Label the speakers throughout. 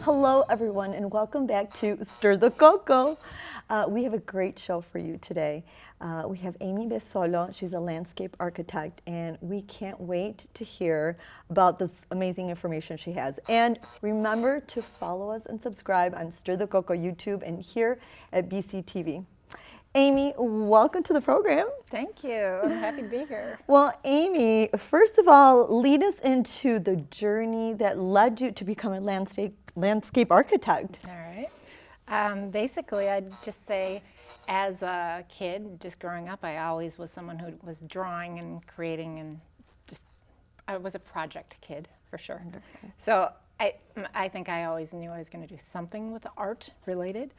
Speaker 1: Hello, everyone, and welcome back to Stir the Coco. We have a great show for you today. We have Amy Bessolo. She's a landscape architect, and we can't wait to hear about this amazing information she has. And remember to follow us and subscribe on Stir the Coco YouTube and here at BCTV. Amy, welcome to the program.
Speaker 2: Thank you. I'm happy to be here.
Speaker 1: Well, Amy, first of all, lead us into the journey that led you to become a landscape architect.
Speaker 2: All right. Basically, I'd just say as a kid, just growing up, I always was someone who was drawing and creating and I was a project kid for sure.
Speaker 1: Wonderful.
Speaker 2: So I think I always knew I was going to do something with art related.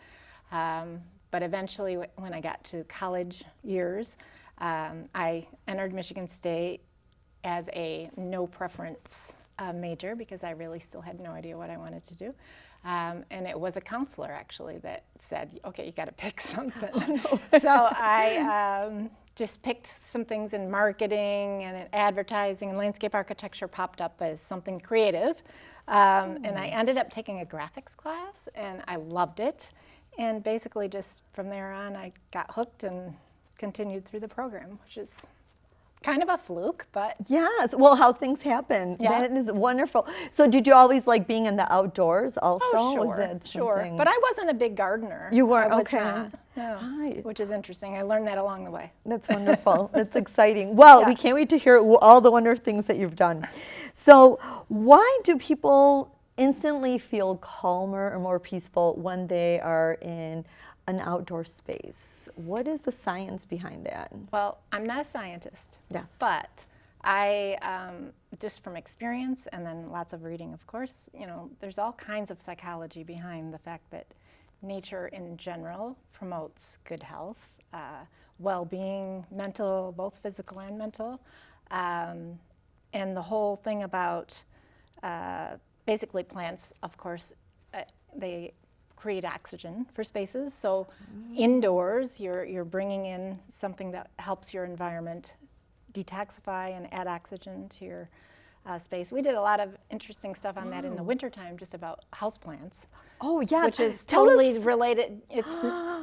Speaker 2: But eventually, when I got to college years, I entered Michigan State as a no preference major because I really still had no idea what I wanted to do. And it was a counselor actually that said, okay, you got to pick something.
Speaker 1: Oh, no.
Speaker 2: So I just picked some things in marketing and in advertising, and landscape architecture popped up as something creative. And I ended up taking a graphics class, and I loved it. And basically just from there on, I got hooked and continued through the program, which is kind of a fluke, but...
Speaker 1: Yes, well, how things happen.
Speaker 2: Yeah.
Speaker 1: That is wonderful. So did you always like being in the outdoors also?
Speaker 2: Oh, sure,
Speaker 1: Was that
Speaker 2: sure.
Speaker 1: something-
Speaker 2: But I wasn't a big gardener.
Speaker 1: You weren't?
Speaker 2: I was
Speaker 1: Okay.
Speaker 2: not, no,
Speaker 1: Right.
Speaker 2: which is interesting. I learned that along the way.
Speaker 1: That's wonderful. That's exciting. Well,
Speaker 2: Yeah.
Speaker 1: we can't wait to hear all the wonderful things that you've done. So why do people instantly feel calmer or more peaceful when they are in an outdoor space? What is the science behind that?
Speaker 2: Well, I'm not a scientist.
Speaker 1: Yes.
Speaker 2: But I, just from experience and then lots of reading, of course, there's all kinds of psychology behind the fact that nature in general promotes good health, well-being, mental, both physical and mental. And the whole thing about basically plants, of course, they create oxygen for spaces. So indoors, you're bringing in something that helps your environment detoxify and add oxygen to your space. We did a lot of interesting stuff on that in the wintertime, just about houseplants.
Speaker 1: Oh, yes.
Speaker 2: Which is
Speaker 1: Tell
Speaker 2: totally
Speaker 1: us-
Speaker 2: related. It's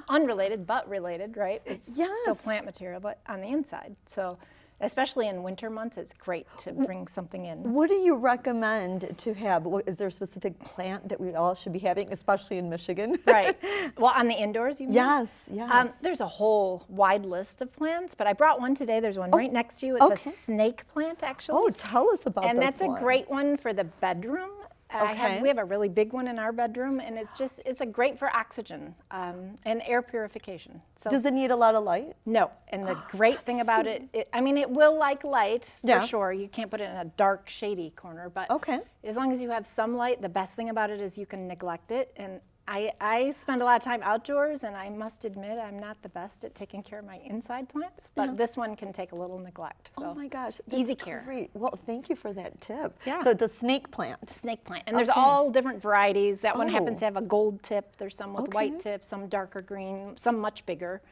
Speaker 2: unrelated, but related, right? It's still
Speaker 1: Yes.
Speaker 2: plant material, but on the inside. So especially in winter months, it's great to bring something in.
Speaker 1: What do you recommend to have? Is there a specific plant that we all should be having, especially in Michigan?
Speaker 2: Right. Well, on the indoors, you mean?
Speaker 1: Yes, yes.
Speaker 2: There's a whole wide list of plants, but I brought one today. There's one right next to you. It's
Speaker 1: okay.
Speaker 2: a snake plant, actually.
Speaker 1: Oh, tell us about
Speaker 2: And
Speaker 1: this
Speaker 2: that's a
Speaker 1: one.
Speaker 2: great one for the bedroom.
Speaker 1: Okay.
Speaker 2: We have a really big one in our bedroom, and it's a great for oxygen and air purification. So
Speaker 1: Does it need a lot of light?
Speaker 2: no, and the great thing about it, it will like light for
Speaker 1: Yes.
Speaker 2: sure. You can't put it in a dark, shady corner, but
Speaker 1: Okay.
Speaker 2: as long as you have some light, the best thing about it is you can neglect it. And I spend a lot of time outdoors, and I must admit I'm not the best at taking care of my inside plants, but this one can take a little neglect. So
Speaker 1: Oh my gosh, that's
Speaker 2: easy care.
Speaker 1: great. Well, thank you for that tip.
Speaker 2: Yeah.
Speaker 1: So the snake plant.
Speaker 2: Snake plant. And there's
Speaker 1: Okay.
Speaker 2: all different varieties. That one happens
Speaker 1: Oh.
Speaker 2: to have a gold tip. There's some with
Speaker 1: Okay.
Speaker 2: white tips, some darker green, some much bigger.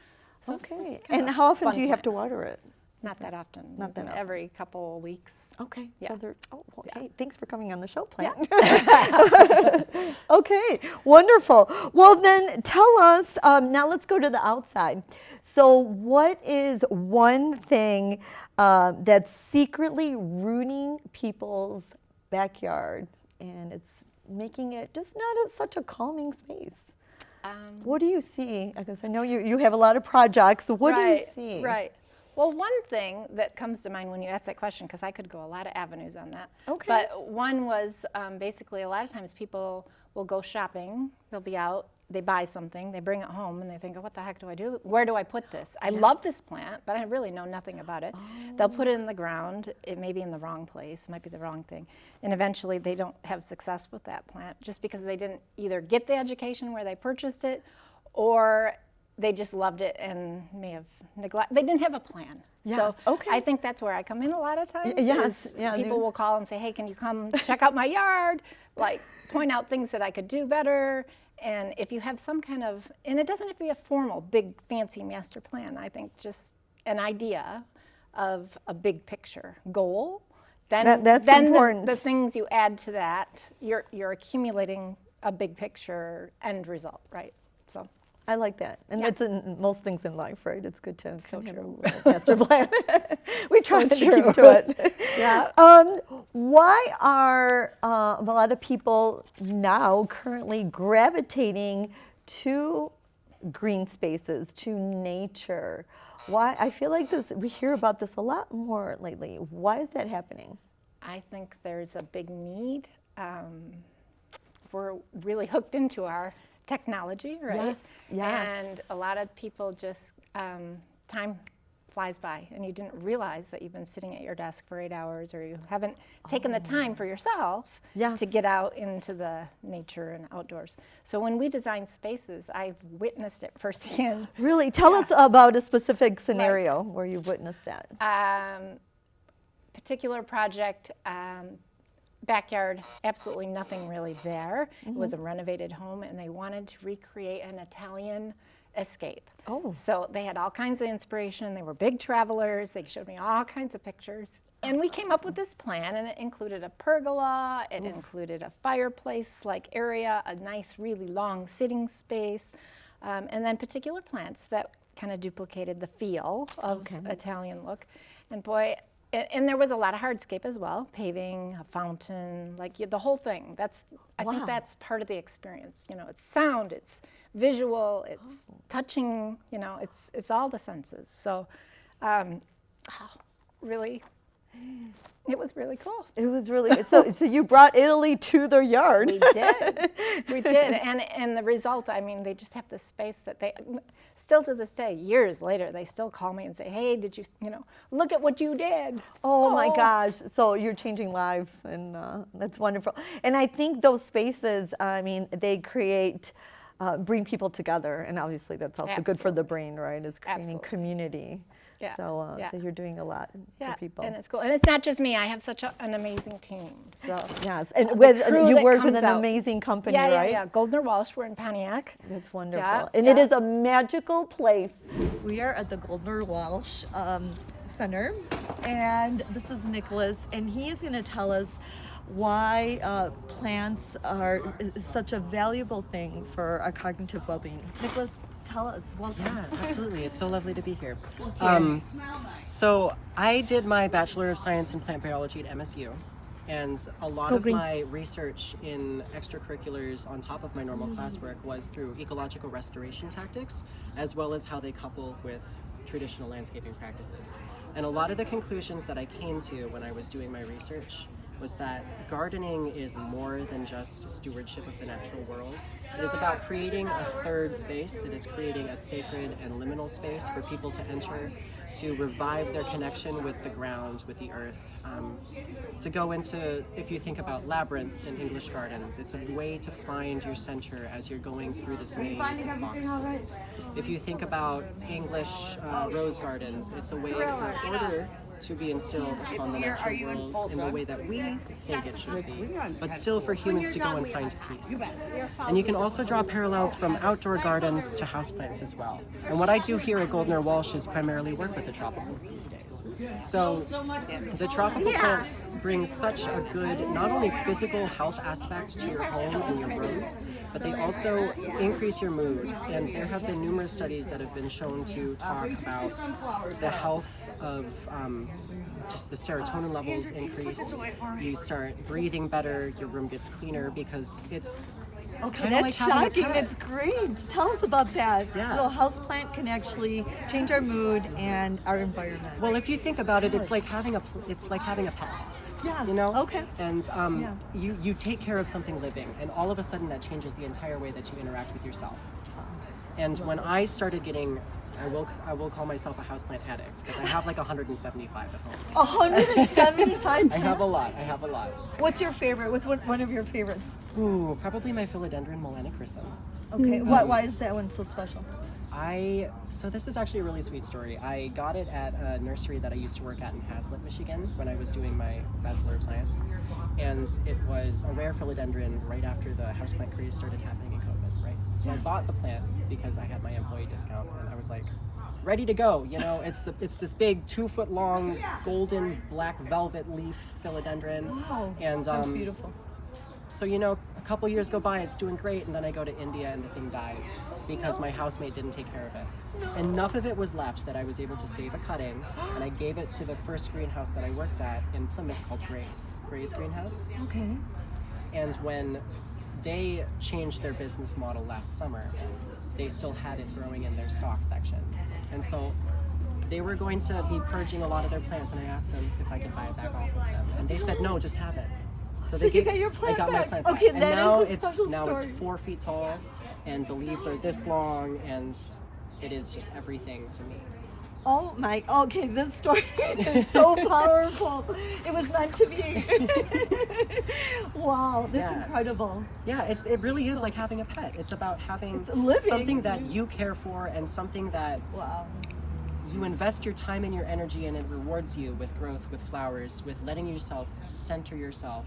Speaker 2: So
Speaker 1: Okay.
Speaker 2: it's kind
Speaker 1: And
Speaker 2: of a
Speaker 1: how often
Speaker 2: fun
Speaker 1: do you have to
Speaker 2: plant.
Speaker 1: water it?
Speaker 2: Not that often.
Speaker 1: Not that often.
Speaker 2: Every couple of weeks.
Speaker 1: Okay.
Speaker 2: Yeah.
Speaker 1: So they're, oh, well,
Speaker 2: Yeah.
Speaker 1: hey, thanks for coming on the show, plant. Okay, wonderful. Well, then tell us, now let's go to the outside. So what is one thing that's secretly ruining people's backyard and it's making it just not such a calming space? What do you see? Because I know you have a lot of projects. So what do you see?
Speaker 2: Right. Well, one thing that comes to mind when you ask that question, because I could go a lot of avenues on that.
Speaker 1: Okay.
Speaker 2: But one was basically a lot of times people will go shopping, they'll be out, they buy something, they bring it home, and they think, oh, what the heck do I do? Where do I put this? I love this plant, but I really know nothing about it. They'll put it in the ground. It may be in the wrong place. It might be the wrong thing. And eventually they don't have success with that plant just because they didn't either get the education where they purchased it or they just loved it and may have neglected. They didn't have a plan.
Speaker 1: Yes,
Speaker 2: So
Speaker 1: okay.
Speaker 2: I think that's where I come in a lot of times.
Speaker 1: Yes,
Speaker 2: is
Speaker 1: yeah,
Speaker 2: People will call and say, hey, can you come check out my yard? Like point out things that I could do better. And if you have some kind of, and it doesn't have to be a formal, big, fancy master plan. I think just an idea of a big picture goal. Then
Speaker 1: That's
Speaker 2: then
Speaker 1: important.
Speaker 2: the things you add to that, you're accumulating a big picture end result, right? So.
Speaker 1: I like that. And that's in most things in life, right? It's good to
Speaker 2: So
Speaker 1: kind of have a
Speaker 2: true.
Speaker 1: little master plan. We try to
Speaker 2: true.
Speaker 1: keep to it.
Speaker 2: Yeah.
Speaker 1: Why are a lot of people now currently gravitating to green spaces, to nature? Why? I feel like we hear about this a lot more lately. Why is that happening?
Speaker 2: I think there's a big need. We're really hooked into our technology, right?
Speaker 1: Yes.
Speaker 2: And a lot of people just, time flies by and you didn't realize that you've been sitting at your desk for 8 hours, or you haven't taken the time for yourself to get out into the nature and outdoors. So when we design spaces, I've witnessed it firsthand.
Speaker 1: Really? Tell us about a specific scenario where you've witnessed that.
Speaker 2: Particular project, backyard, absolutely nothing really there. It was a renovated home, and they wanted to recreate an Italian escape.
Speaker 1: Oh.
Speaker 2: So they had all kinds of inspiration. They were big travelers. They showed me all kinds of pictures. And we came up with this plan, and it included a pergola, it included a fireplace-like area, a nice, really long sitting space, and then particular plants that kind of duplicated the feel of Italian look. And boy, and there was a lot of hardscape as well, paving, a fountain, like the whole thing. I think that's part of the experience. You know, it's sound, it's visual, it's touching, you know, it's all the senses. So, really, it was really cool.
Speaker 1: It was really, so you brought Italy to their yard.
Speaker 2: We did, and the result, I mean, they just have this space that they, still to this day, years later, they still call me and say, hey, did you know, look at what you did.
Speaker 1: Oh my gosh, so you're changing lives, and that's wonderful. And I think those spaces, I mean, they bring people together, and obviously that's also good for the brain, right? It's creating community.
Speaker 2: Yeah.
Speaker 1: So you're doing a lot for people.
Speaker 2: And it's cool. And it's not just me. I have such an amazing team. So
Speaker 1: yes, and you work with an amazing company, right?
Speaker 2: Yeah. Goldner Walsh. We're in Pontiac.
Speaker 1: That's wonderful. And it is a magical place. We are at the Goldner Walsh Center, and this is Nicholas, and he is going to tell us why plants are such a valuable thing for our cognitive well-being. Nicholas, tell us. Welcome.
Speaker 3: Yeah, absolutely. It's so lovely to be here. So I did my Bachelor of Science in Plant Biology at MSU, and a lot of my research in extracurriculars on top of my normal classwork was through ecological restoration tactics, as well as how they couple with traditional landscaping practices. And a lot of the conclusions that I came to when I was doing my research was that gardening is more than just stewardship of the natural world. It is about creating a third space. It is creating a sacred and liminal space for people to enter, to revive their connection with the ground, with the earth. To go into, if you think about labyrinths in English gardens, it's a way to find your center as you're going through this maze of boxwoods. If you think about English rose gardens, it's a way for order to be instilled upon the natural world in the way that we think it should be, but still for humans to go and find peace. And you can also draw parallels from outdoor gardens to houseplants as well. And what I do here at Goldner Walsh is primarily work with the tropicals these days. So the tropical plants bring such a good, not only physical health aspect to your home and your room, but they also increase your mood. And there have been numerous studies that have been shown to talk about the health of just the serotonin levels increase. You start breathing better, your room gets cleaner because it's
Speaker 1: that's shocking. That's great. Tell us about that.
Speaker 3: Yeah.
Speaker 1: So houseplant can actually change our mood and our environment.
Speaker 3: Well, if you think about it, it's like having a pet.
Speaker 1: Yes.
Speaker 3: You know?
Speaker 1: Okay.
Speaker 3: And you take care of something living, and all of a sudden that changes the entire way that you interact with yourself. And when I started getting, I will call myself a houseplant addict because I have like 175 at home.
Speaker 1: 175?
Speaker 3: I have a lot.
Speaker 1: What's your favorite? What's one of your favorites?
Speaker 3: Ooh, probably my philodendron melanochrysum.
Speaker 1: Okay. Why is that one so special?
Speaker 3: So this is actually a really sweet story. I got it at a nursery that I used to work at in Hazlitt, Michigan when I was doing my Bachelor of Science. And it was a rare philodendron right after the houseplant craze started happening in COVID, right? So I bought the plant because I had my employee discount and I was like, ready to go. You know, it's this big 2-foot long golden black velvet leaf philodendron.
Speaker 1: Wow,
Speaker 3: and
Speaker 1: sounds beautiful.
Speaker 3: So, a couple years go by, it's doing great, and then I go to India and the thing dies because my housemate didn't take care of it. Enough of it was left that I was able to save a cutting, and I gave it to the first greenhouse that I worked at in Plymouth called Gray's Greenhouse.
Speaker 1: Okay.
Speaker 3: And when they changed their business model last summer, they still had it growing in their stock section. And so they were going to be purging a lot of their plants, and I asked them if I could buy it back off of them. And they said, no, just have it.
Speaker 1: So you got your plant
Speaker 3: I got
Speaker 1: back.
Speaker 3: my plant
Speaker 1: Okay,
Speaker 3: back. And
Speaker 1: that
Speaker 3: now
Speaker 1: is a special story.
Speaker 3: it's 4 feet tall, and the leaves are this long, and it is just everything to me.
Speaker 1: Oh my, okay, this story is so powerful. It was meant to be. Wow, that's incredible.
Speaker 3: Yeah, it really is like having a pet. It's about having
Speaker 1: living.
Speaker 3: something that you care for and something that
Speaker 1: Wow.
Speaker 3: you invest your time and your energy, and it rewards you with growth, with flowers, with letting yourself center yourself.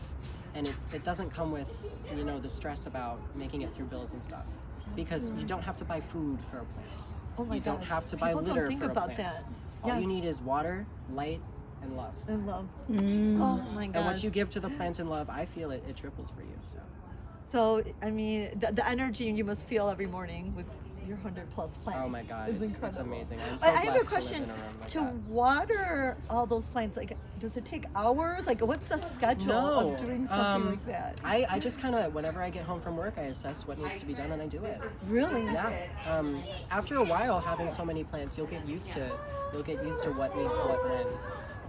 Speaker 3: And it doesn't come with, the stress about making it through bills and stuff. Because you don't have to buy food for a plant.
Speaker 1: Oh my
Speaker 3: You don't
Speaker 1: gosh.
Speaker 3: have to buy
Speaker 1: People don't
Speaker 3: litter
Speaker 1: think
Speaker 3: for a
Speaker 1: about
Speaker 3: plant.
Speaker 1: that.
Speaker 3: All you
Speaker 1: Yes.
Speaker 3: need is water, light, and love.
Speaker 1: And love. Oh my gosh.
Speaker 3: And what you give to the plant in love, I feel it triples for you.
Speaker 1: So, I mean, the energy you must feel every morning with your 100+ plants.
Speaker 3: Oh my God,
Speaker 1: is
Speaker 3: it's
Speaker 1: incredible.
Speaker 3: amazing. I'm so
Speaker 1: But I have a
Speaker 3: blessed to live
Speaker 1: question.
Speaker 3: in a room like
Speaker 1: To
Speaker 3: that.
Speaker 1: water all those plants, like, does it take hours? Like, what's the schedule of doing something like that?
Speaker 3: I just kind of, whenever I get home from work, I assess what needs to be done and I do it.
Speaker 1: Really?
Speaker 3: Yeah. After a while, having so many plants, you'll get used to what needs what when.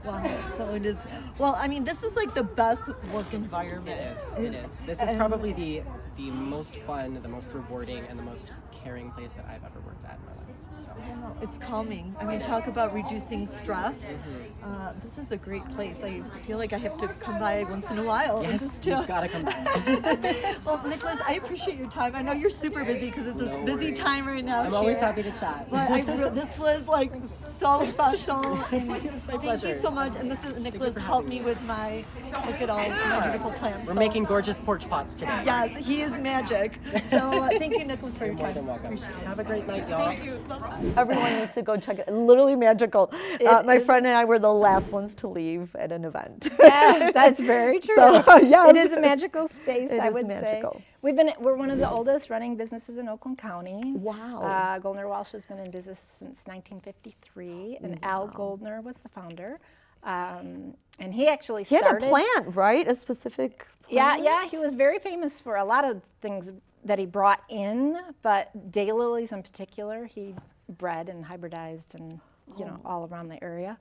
Speaker 1: Wow. So it is. Well, I mean, this is like the best work environment.
Speaker 3: It is. This is probably the most fun, the most rewarding, and the most caring place that I've ever worked at in my life. So.
Speaker 1: It's calming. I mean, talk about reducing stress. This is a great place. I feel like I have to come by once in a while. and
Speaker 3: Yes,
Speaker 1: just chill.
Speaker 3: you've got to come back.
Speaker 1: Well, Nicholas, I appreciate your time. I know you're super busy because it's a busy
Speaker 3: worries.
Speaker 1: time right now.
Speaker 3: I'm always
Speaker 1: here.
Speaker 3: happy to chat.
Speaker 1: But this was like so special. And
Speaker 3: It was my
Speaker 1: thank
Speaker 3: pleasure.
Speaker 1: you so much. And this is Nicholas
Speaker 3: for
Speaker 1: helped
Speaker 3: having
Speaker 1: me with my look at all my beautiful plants.
Speaker 3: We're
Speaker 1: So-
Speaker 3: making gorgeous porch pots today.
Speaker 1: Yes, he is magic. So thank you, Nicholas, for
Speaker 3: You're
Speaker 1: your
Speaker 3: more
Speaker 1: time.
Speaker 3: than welcome.
Speaker 1: Appreciate it.
Speaker 3: Have a great night, y'all.
Speaker 1: Thank you. Bye-bye.
Speaker 4: Everyone needs to go check it. Literally magical. My friend and I were the last ones to leave at an event.
Speaker 2: Yeah, that's very true.
Speaker 4: So, yes.
Speaker 2: It is a magical space,
Speaker 4: It
Speaker 2: I
Speaker 4: is
Speaker 2: would
Speaker 4: magical.
Speaker 2: say. We're one of the oldest running businesses in Oakland County.
Speaker 4: Wow.
Speaker 2: Goldner Walsh has been in business since 1953, and Al Goldner was the founder. And he actually
Speaker 4: He had
Speaker 2: started.
Speaker 4: a plant, right? A specific plant?
Speaker 2: Yeah, he was very famous for a lot of things that he brought in, but daylilies in particular, he bred and hybridized and, all around the area.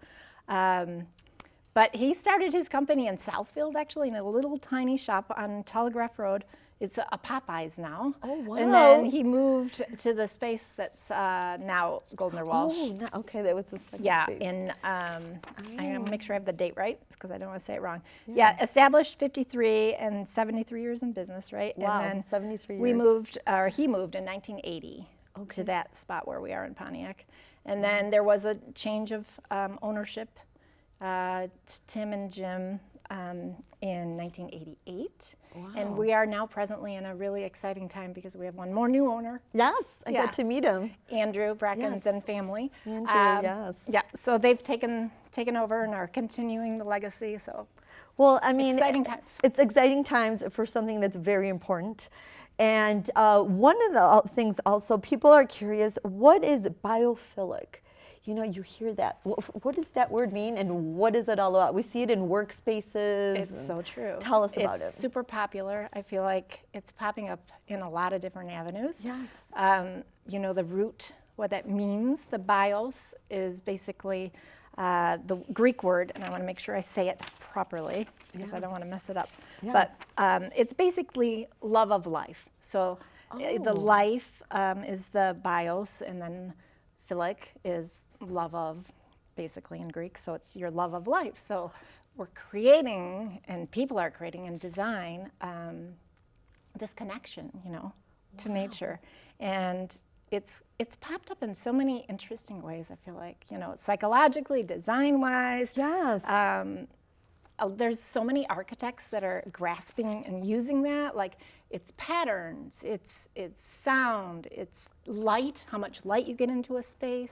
Speaker 2: But he started his company in Southfield, actually, in a little tiny shop on Telegraph Road. It's a Popeyes now.
Speaker 4: Oh, wow.
Speaker 2: And then he moved to the space that's now Goldner Walsh.
Speaker 4: Oh, okay, that was the second
Speaker 2: Yeah,
Speaker 4: space.
Speaker 2: in, I'm going to make sure I have the date right, because I don't want to say it wrong. Yeah, established 53 and 73 years in business, right?
Speaker 4: Wow,
Speaker 2: And then
Speaker 4: 73
Speaker 2: we
Speaker 4: years.
Speaker 2: moved, or he moved in 1980 to that spot where we are in Pontiac. And then there was a change of ownership, Tim and Jim, in 1988. And we are now presently in a really exciting time because we have one more new owner,
Speaker 4: Yes, I
Speaker 2: Yeah.
Speaker 4: got to meet him.
Speaker 2: Andrew Brackens
Speaker 4: Yes.
Speaker 2: and family.
Speaker 4: Andrew, yes.
Speaker 2: Yeah, so they've taken over and are continuing the legacy. So
Speaker 4: Well, I mean,
Speaker 2: Exciting times.
Speaker 4: It's exciting times for something that's very important. And one of the things also, people are curious, what is biophilic? You hear that. What does that word mean, and what is it all about? We see it in workspaces.
Speaker 2: it's so true.
Speaker 4: Tell us about
Speaker 2: It's
Speaker 4: it.
Speaker 2: super popular. I feel like it's popping up in a lot of different avenues.
Speaker 4: Yes.
Speaker 2: The root, what that means, the bios is basically the Greek word, and I want to make sure I say it properly because I don't want to mess it up.
Speaker 4: Yes.
Speaker 2: But it's basically love of life. So the life is the bios, and then philic is love of, basically in Greek. So it's your love of life. So we're creating, and people are creating in design, this connection, to nature. And it's popped up in so many interesting ways, I feel like, psychologically, design-wise.
Speaker 4: Yes.
Speaker 2: There's so many architects that are grasping and using that, like it's patterns, it's sound, it's light, how much light you get into a space.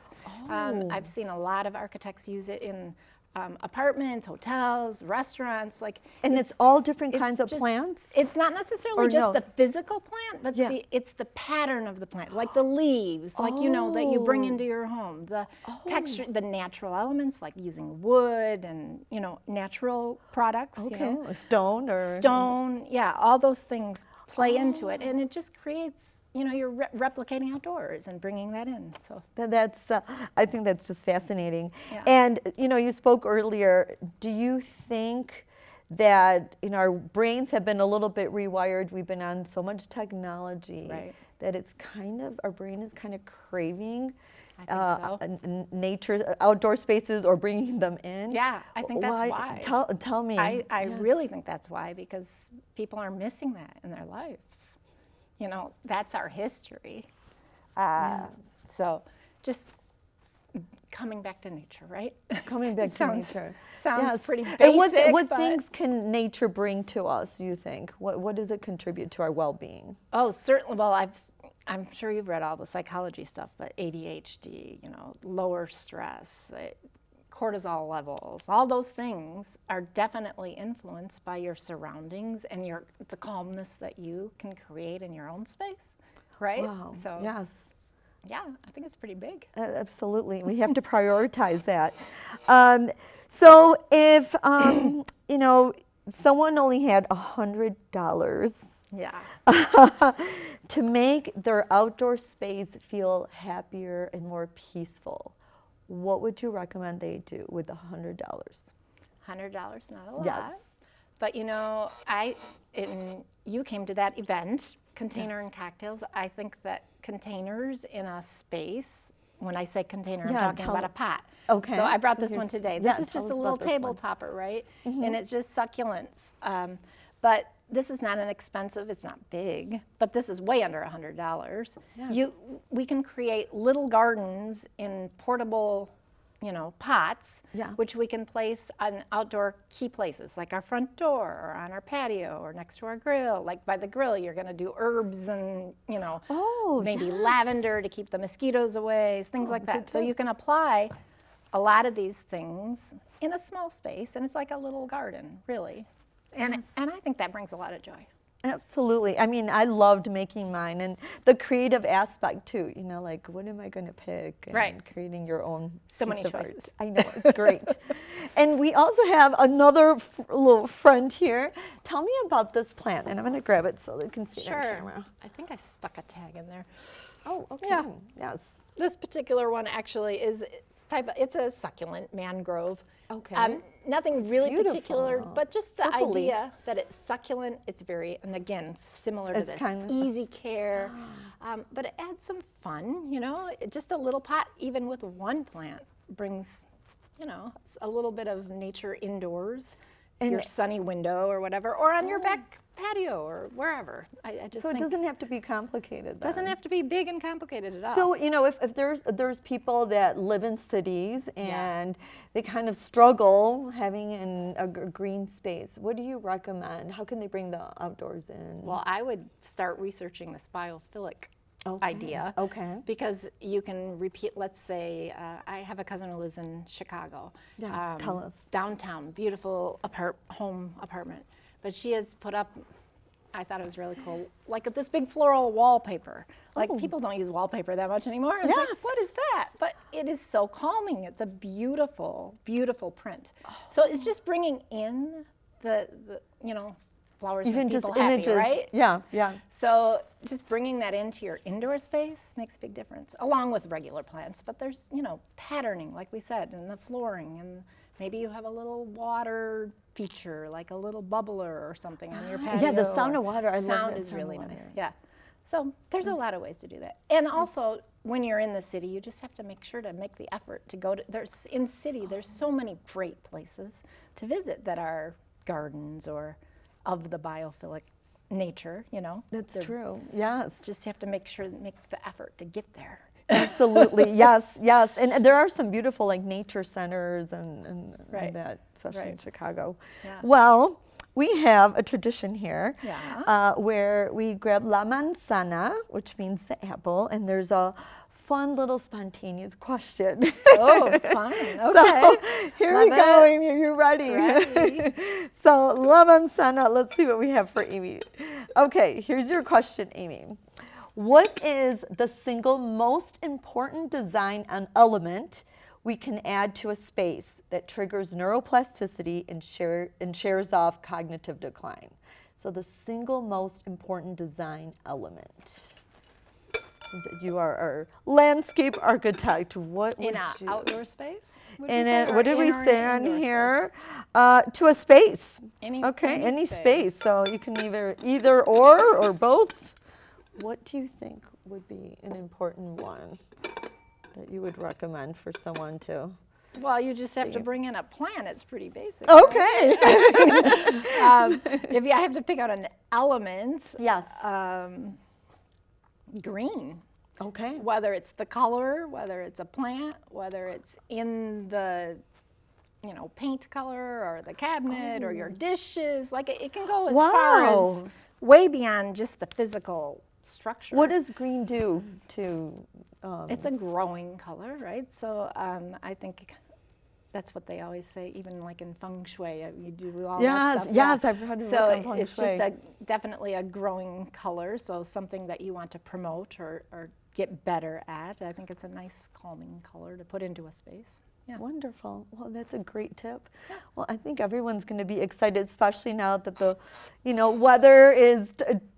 Speaker 2: I've seen a lot of architects use it in apartments, hotels, restaurants, like.
Speaker 4: And it's all different
Speaker 2: It's
Speaker 4: kinds of
Speaker 2: just-
Speaker 4: plants?
Speaker 2: It's not necessarily
Speaker 4: Or
Speaker 2: just
Speaker 4: no?
Speaker 2: the physical plant, but
Speaker 4: Yeah.
Speaker 2: it's the pattern of the plant, like the leaves, like that you bring
Speaker 4: Oh.
Speaker 2: into your home, the texture, the natural elements, like using wood and natural products.
Speaker 4: Okay, a stone or?
Speaker 2: Stone, yeah, all those things play into it, and it just creates. You're replicating outdoors and bringing that in. So
Speaker 4: That's, I think that's just fascinating.
Speaker 2: Yeah.
Speaker 4: And, you spoke earlier, do you think that, our brains have been a little bit rewired? We've been on so much technology
Speaker 2: Right.
Speaker 4: that it's our brain is kind of craving
Speaker 2: I think so.
Speaker 4: nature, outdoor spaces or bringing them in?
Speaker 2: Yeah, I think that's why.
Speaker 4: Tell me.
Speaker 2: I
Speaker 4: Yes.
Speaker 2: really think that's why, because people are missing that in their life. That's our history. So just coming back to nature, right?
Speaker 4: Coming back to
Speaker 2: Sounds-
Speaker 4: nature.
Speaker 2: Sounds
Speaker 4: Yes.
Speaker 2: pretty basic,
Speaker 4: And what
Speaker 2: but-
Speaker 4: things can nature bring to us, you think? What does it contribute to our well-being?
Speaker 2: Oh, certainly. Well, I'm sure you've read all the psychology stuff, but ADHD, lower stress, cortisol levels, all those things are definitely influenced by your surroundings and the calmness that you can create in your own space, right?
Speaker 4: Wow.
Speaker 2: So
Speaker 4: Yes.
Speaker 2: yeah, I think it's pretty big.
Speaker 4: Absolutely. We have to prioritize that. So if, someone only had $100
Speaker 2: Yeah.
Speaker 4: to make their outdoor space feel happier and more peaceful, what would you recommend they do with the $100?
Speaker 2: $100, not a lot.
Speaker 4: Yes.
Speaker 2: But you came to that event, Container and Cocktails. I think that containers in a space, when I say container, I'm
Speaker 4: Yeah,
Speaker 2: talking
Speaker 4: tell
Speaker 2: about a
Speaker 4: us.
Speaker 2: pot.
Speaker 4: Okay.
Speaker 2: So I brought
Speaker 4: So
Speaker 2: this one
Speaker 4: here's-
Speaker 2: today.
Speaker 4: yeah,
Speaker 2: This is
Speaker 4: tell
Speaker 2: just
Speaker 4: us
Speaker 2: a
Speaker 4: about
Speaker 2: little
Speaker 4: this
Speaker 2: table
Speaker 4: one.
Speaker 2: topper, right? And it's just succulents. But this is not inexpensive. It's not big, but this is way under $100.
Speaker 4: Yes.
Speaker 2: We can create little gardens in portable, pots,
Speaker 4: Yes.
Speaker 2: which we can place on outdoor key places, like our front door or on our patio or next to our grill. Like by the grill, you're going to do herbs and,
Speaker 4: Oh,
Speaker 2: maybe
Speaker 4: yes.
Speaker 2: lavender to keep the mosquitoes away, things like that.
Speaker 4: good
Speaker 2: So
Speaker 4: tip.
Speaker 2: you can apply a lot of these things in a small space, and it's like a little garden, really. And I think that brings a lot of joy.
Speaker 4: Absolutely. I mean, I loved making mine, and the creative aspect too. Like what am I going to pick? And
Speaker 2: Right.
Speaker 4: creating your own.
Speaker 2: So
Speaker 4: piece
Speaker 2: many
Speaker 4: of art.
Speaker 2: choices.
Speaker 4: I know, it's great. And we also have another little friend here. Tell me about this plant, and I'm going to grab it so they can see it on camera.
Speaker 2: I think I stuck a tag in there.
Speaker 4: Oh, okay.
Speaker 2: Yeah.
Speaker 4: Yes.
Speaker 2: This particular one actually it's a succulent mangrove.
Speaker 4: Okay.
Speaker 2: Nothing really particular,
Speaker 4: beautiful.
Speaker 2: but just the
Speaker 4: Purpley.
Speaker 2: idea that it's succulent. It's and again, similar to
Speaker 4: It's
Speaker 2: this,
Speaker 4: kind of-
Speaker 2: easy care, but it adds some fun. Just a little pot, even with one plant, brings, a little bit of nature indoors,
Speaker 4: And-
Speaker 2: your sunny window or whatever, or on your back patio or wherever. I just
Speaker 4: So it
Speaker 2: think
Speaker 4: doesn't have to be complicated. Then.
Speaker 2: doesn't have to be big and complicated at all.
Speaker 4: So if there's people that live in cities and they kind of struggle having a green space, what do you recommend? How can they bring the outdoors in?
Speaker 2: Well, I would start researching this biophilic idea.
Speaker 4: Okay.
Speaker 2: Because you can repeat, let's say, I have a cousin who lives in Chicago.
Speaker 4: Yes, tell us.
Speaker 2: Downtown, beautiful home apartment. But she has put up, I thought it was really cool, like this big floral wallpaper. Like people don't use wallpaper that much anymore. It's like,
Speaker 4: Yes.
Speaker 2: what is that? But it is so calming. It's a beautiful, beautiful print. So it's just bringing in the flowers
Speaker 4: Even
Speaker 2: make
Speaker 4: just
Speaker 2: people happy,
Speaker 4: images.
Speaker 2: right?
Speaker 4: Yeah.
Speaker 2: So just bringing that into your indoor space makes a big difference, along with regular plants. But there's, patterning, like we said, and the flooring, and maybe you have a little water feature, like a little bubbler or something on your patio.
Speaker 4: Yeah, the sound of water. I love
Speaker 2: sound
Speaker 4: that
Speaker 2: is
Speaker 4: sound
Speaker 2: really
Speaker 4: of
Speaker 2: nice.
Speaker 4: water.
Speaker 2: Yeah. So there's a lot of ways to do that. And also, when you're in the city, you just have to make sure to make the effort to go to. There's so many great places to visit that are gardens or of the biophilic nature,
Speaker 4: That's
Speaker 2: They're-
Speaker 4: true. Yes.
Speaker 2: Just have to make the effort to get there.
Speaker 4: Absolutely. Yes. And there are some beautiful nature centers and
Speaker 2: Right.
Speaker 4: that, especially in
Speaker 2: Right.
Speaker 4: Chicago.
Speaker 2: Yeah.
Speaker 4: Well, we have a tradition here
Speaker 2: Yeah.
Speaker 4: where we grab la manzana, which means the apple, and there's a fun little spontaneous question.
Speaker 2: Oh, fun. Okay.
Speaker 4: So here we
Speaker 2: Love
Speaker 4: go,
Speaker 2: it.
Speaker 4: Amy. Are you ready?
Speaker 2: Ready.
Speaker 4: So La Manzana, let's see what we have for Amy. Okay, here's your question, Amy. What is the single most important design element we can add to a space that triggers neuroplasticity and shares off cognitive decline? So the single most important design element. Since you are our landscape architect, what would
Speaker 2: In an
Speaker 4: you...
Speaker 2: outdoor space? Would you
Speaker 4: In
Speaker 2: say,
Speaker 4: it,
Speaker 2: or
Speaker 4: what did we
Speaker 2: in or
Speaker 4: say
Speaker 2: an
Speaker 4: on
Speaker 2: indoor
Speaker 4: here? To a space.
Speaker 2: Any-
Speaker 4: Okay,
Speaker 2: any
Speaker 4: any
Speaker 2: space.
Speaker 4: space. So you can either or both. What do you think would be an important one that you would recommend for someone to?
Speaker 2: Well, you just have to
Speaker 4: See.
Speaker 2: bring in a plant. It's pretty basic.
Speaker 4: Okay.
Speaker 2: If I have to pick out an element,
Speaker 4: Yes.
Speaker 2: green.
Speaker 4: Okay.
Speaker 2: Whether it's the color, whether it's a plant, whether it's in the paint color or the cabinet or your dishes, like it can go as far as
Speaker 4: Wow.
Speaker 2: way beyond just the physical structure.
Speaker 4: What does green do to?
Speaker 2: It's a growing color, right? So I think that's what they always say, even like in feng shui, you do all that
Speaker 4: Yes,
Speaker 2: stuff.
Speaker 4: yes, I've heard of
Speaker 2: So
Speaker 4: work on feng
Speaker 2: it's just
Speaker 4: shui.
Speaker 2: definitely a growing color, so something that you want to promote or get better at. I think it's a nice calming color to put into a space. Yeah.
Speaker 4: Wonderful. Well, that's a great tip. Well, I think everyone's going to be excited, especially now that the, weather is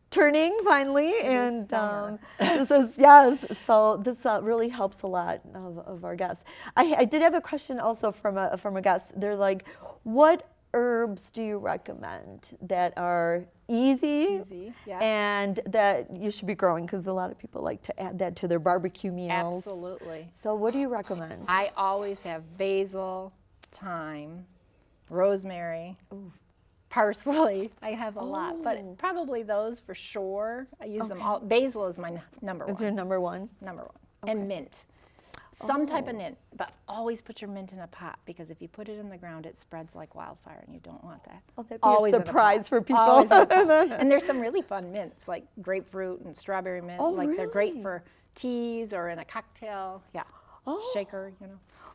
Speaker 4: turning finally, and
Speaker 2: summer.
Speaker 4: this is yes. So this really helps a lot of our guests. I did have a question also from a guest. They're like, what herbs do you recommend that are easy,
Speaker 2: yeah.
Speaker 4: and that you should be growing? Because a lot of people like to add that to their barbecue meals.
Speaker 2: Absolutely.
Speaker 4: So what do you recommend?
Speaker 2: I always have basil, thyme, rosemary, parsley. I have a lot, but probably those for sure. I use them all. Basil is my number one.
Speaker 4: Is your number one?
Speaker 2: Number one. And mint. Some type of mint, but always put your mint in a pot, because if you put it in the ground, it spreads like wildfire, and you don't want that.
Speaker 4: Oh, that'd be
Speaker 2: Always
Speaker 4: a
Speaker 2: in a
Speaker 4: surprise
Speaker 2: pot.
Speaker 4: for people.
Speaker 2: Always in a pot. And there's some really fun mints, like grapefruit and strawberry mint.
Speaker 4: Oh,
Speaker 2: like they're great
Speaker 4: really?
Speaker 2: for teas or in a cocktail. Yeah.
Speaker 4: Oh.
Speaker 2: Shaker,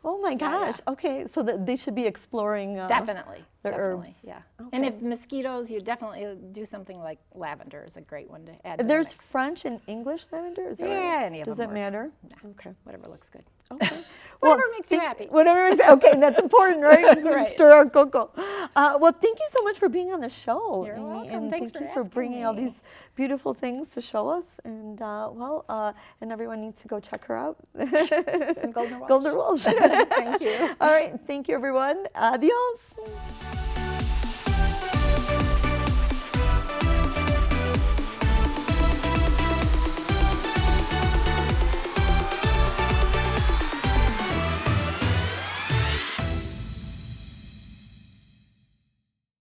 Speaker 4: Oh my
Speaker 2: Yeah,
Speaker 4: gosh.
Speaker 2: yeah.
Speaker 4: Okay, so they should be exploring.
Speaker 2: Definitely.
Speaker 4: the
Speaker 2: Definitely.
Speaker 4: herbs.
Speaker 2: Yeah. And
Speaker 4: Okay.
Speaker 2: if mosquitoes, you definitely do something like lavender is a great one to add to the
Speaker 4: There's
Speaker 2: mix.
Speaker 4: French and English lavender. Is that
Speaker 2: Yeah,
Speaker 4: right?
Speaker 2: any of
Speaker 4: Does
Speaker 2: them
Speaker 4: it
Speaker 2: work.
Speaker 4: matter?
Speaker 2: Nah.
Speaker 4: Okay.
Speaker 2: Whatever looks good.
Speaker 4: Okay.
Speaker 2: Whatever makes you happy.
Speaker 4: Whatever. Okay, that's important, right?
Speaker 2: Right.
Speaker 4: Stir our cocoa. Well, thank you so much for being on the show,
Speaker 2: You're
Speaker 4: Amy,
Speaker 2: welcome.
Speaker 4: and
Speaker 2: Thanks
Speaker 4: thank you
Speaker 2: for
Speaker 4: for
Speaker 2: asking
Speaker 4: bringing all
Speaker 2: me.
Speaker 4: these beautiful things to show us. And and everyone needs to go check her out.
Speaker 2: Golden Walsh.
Speaker 4: Golden Walsh.
Speaker 2: Thank you.
Speaker 4: All right. Thank you, everyone. Adios.